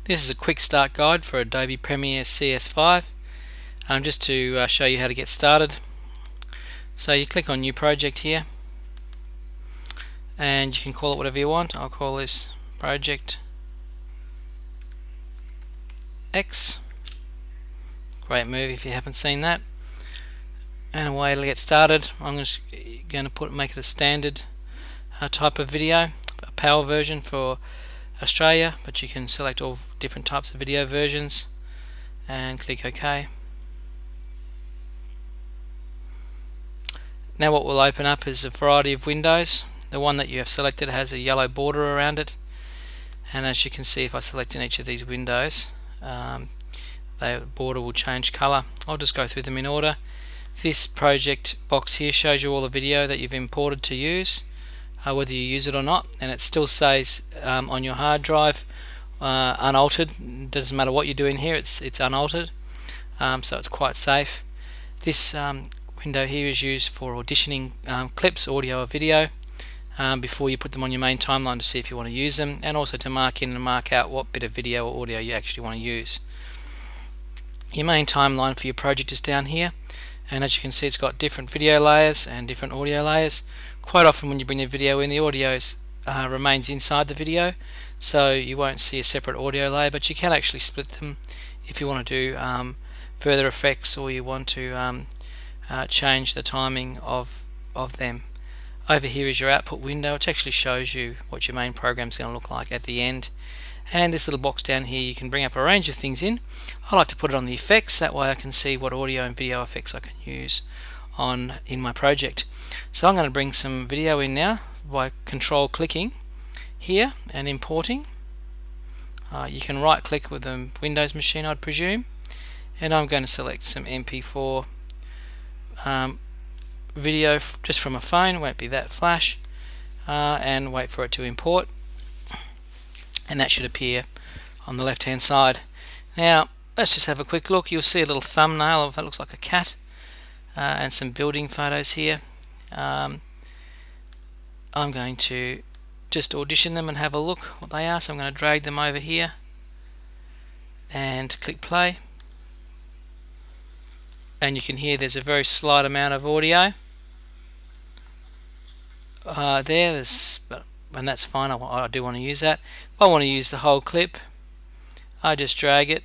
This is a quick start guide for Adobe Premiere CS5, just to show you how to get started. So you click on New Project here, and you can call it whatever you want. I'll call this Project X. Great move if you haven't seen that. And away to get started, I'm just going to make it a standard type of video, a PAL version for Australia, but you can select all different types of video versions and click OK. Now what will open up is a variety of windows. The one that you have selected has a yellow border around it, and as you can see, if I select in each of these windows, the border will change colour. I'll just go through them in order. This project box here shows you all the video that you've imported to use, whether you use it or not, and it still stays on your hard drive unaltered. It doesn't matter what you're doing here, it's unaltered, so it's quite safe. This window here is used for auditioning clips, audio or video, before you put them on your main timeline to see if you want to use them, and also to mark in and mark out what bit of video or audio you actually want to use. Your main timeline for your project is down here, and as you can see, it's got different video layers and different audio layers. Quite often when you bring the video in, the audio remains inside the video, so you won't see a separate audio layer, but you can actually split them if you want to do further effects, or you want to change the timing of them. Over here is your output window, which actually shows you what your main program is going to look like at the end. And this little box down here, you can bring up a range of things in. I like to put it on the effects, that way I can see what audio and video effects I can use in my project. So I'm going to bring some video in now by control clicking here and importing. You can right click with a Windows machine, I'd presume, and I'm going to select some MP4 video just from a phone, won't be that flash, and wait for it to import, and that should appear on the left hand side. Now let's just have a quick look. You'll see a little thumbnail of that looks like a cat, and some building photos here. I'm going to just audition them and have a look what they are, so I'm going to drag them over here and click play, and you can hear there's a very slight amount of audio and that's fine. I do want to use that. If I want to use the whole clip, I just drag it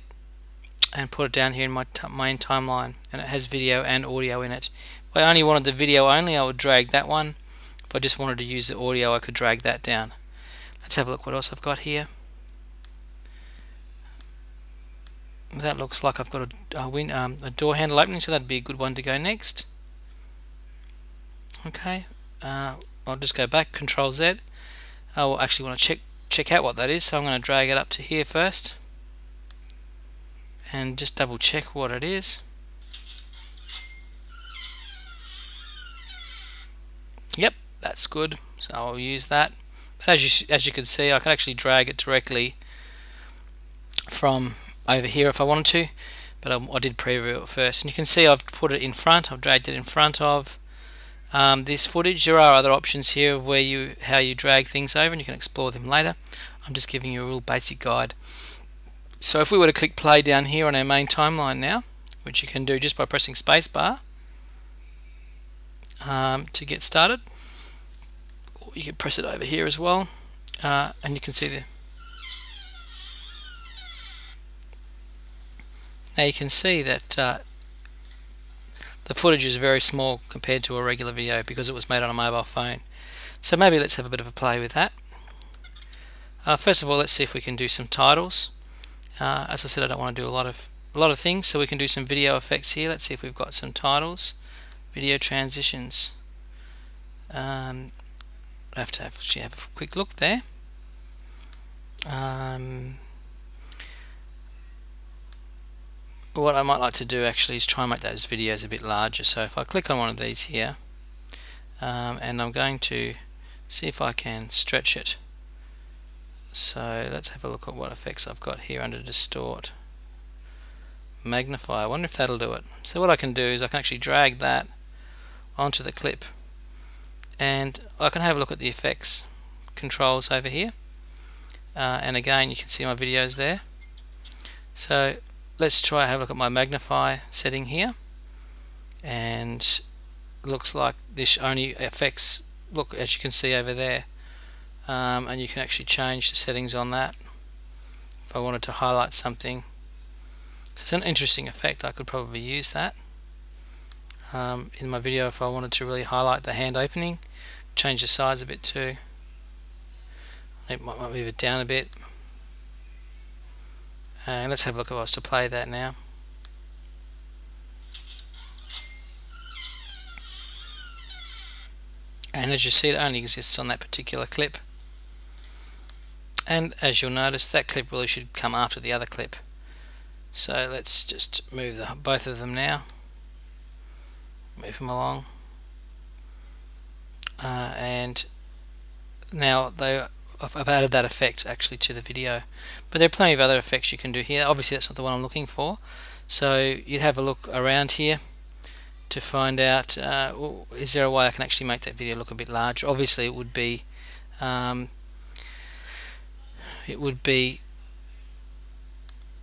and put it down here in my main timeline, and it has video and audio in it. If I only wanted the video only, I would drag that one. If I just wanted to use the audio, I could drag that down. Let's have a look what else I've got here. That looks like I've got a door handle opening, so that'd be a good one to go next. Okay, I'll just go back, Control Z. I will actually want to check out what that is, so I'm going to drag it up to here first and just double check what it is. Yep, that's good, so I'll use that. But as you can see, I can actually drag it directly from over here if I wanted to, but I did preview it first, and you can see I've put it in front. I've dragged it in front of this footage. There are other options here of how you drag things over, and you can explore them later. I'm just giving you a real basic guide. So if we were to click play down here on our main timeline now, which you can do just by pressing spacebar to get started, or you can press it over here as well, and you can see now you can see that the footage is very small compared to a regular video because it was made on a mobile phone. So maybe let's have a bit of a play with that. First of all, let's see if we can do some titles. As I said, I don't want to do a lot of things, so we can do some video effects here. Let's see if we've got some titles. Video transitions. I have to actually have a quick look there. What I might like to do actually is try and make those videos a bit larger. So if I click on one of these here, and I'm going to see if I can stretch it. So let's have a look at what effects I've got here under Distort. Magnify, I wonder if that'll do it. So what I can do is I can actually drag that onto the clip, and I can have a look at the effects controls over here, and again you can see my videos there. So let's try have a look at my magnify setting here, and it looks like this only affects, look, as you can see over there, and you can actually change the settings on that if I wanted to highlight something. So it's an interesting effect. I could probably use that in my video if I wanted to really highlight the hand opening. Change the size a bit too. I might move it down a bit. And let's have a look if I was to play that now. And as you see, it only exists on that particular clip. And as you'll notice, that clip really should come after the other clip. So let's just move both of them now. Move them along. And now I've added that effect actually to the video. But there are plenty of other effects you can do here. Obviously that's not the one I'm looking for. So you'd have a look around here to find out, is there a way I can actually make that video look a bit larger? Obviously it would be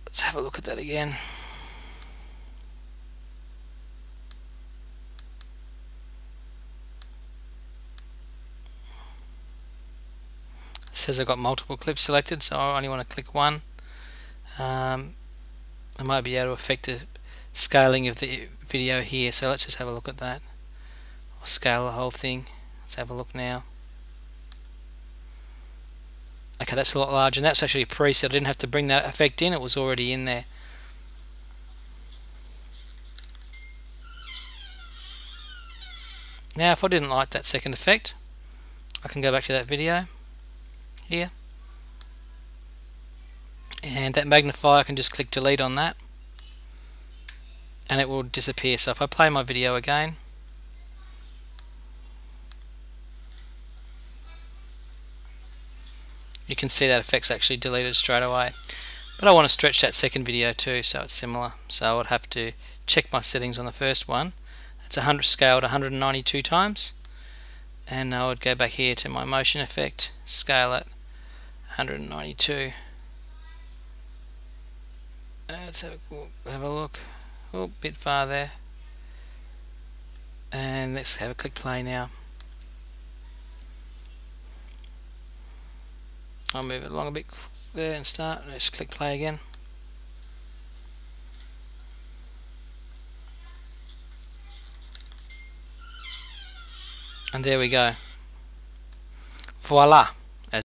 let's have a look at that again. It says I've got multiple clips selected, so I only want to click one. I might be able to affect the scaling of the video here, so let's just have a look at that. I'll scale the whole thing. Let's have a look now. Okay, that's a lot larger, and that's actually a preset. I didn't have to bring that effect in, it was already in there. Now if I didn't like that second effect, I can go back to that video here, and that magnifier, I can just click delete on that and it will disappear. So if I play my video again, you can see that effect's actually deleted straight away. But I want to stretch that second video too, so it's similar. So I would have to check my settings on the first one. It's 100 scaled 192 times, and I would go back here to my motion effect, scale it 192. Let's have a look. Oh, bit far there. And let's have a click play now. I'll move it along a bit there and start. Let's click play again. And there we go. Voila!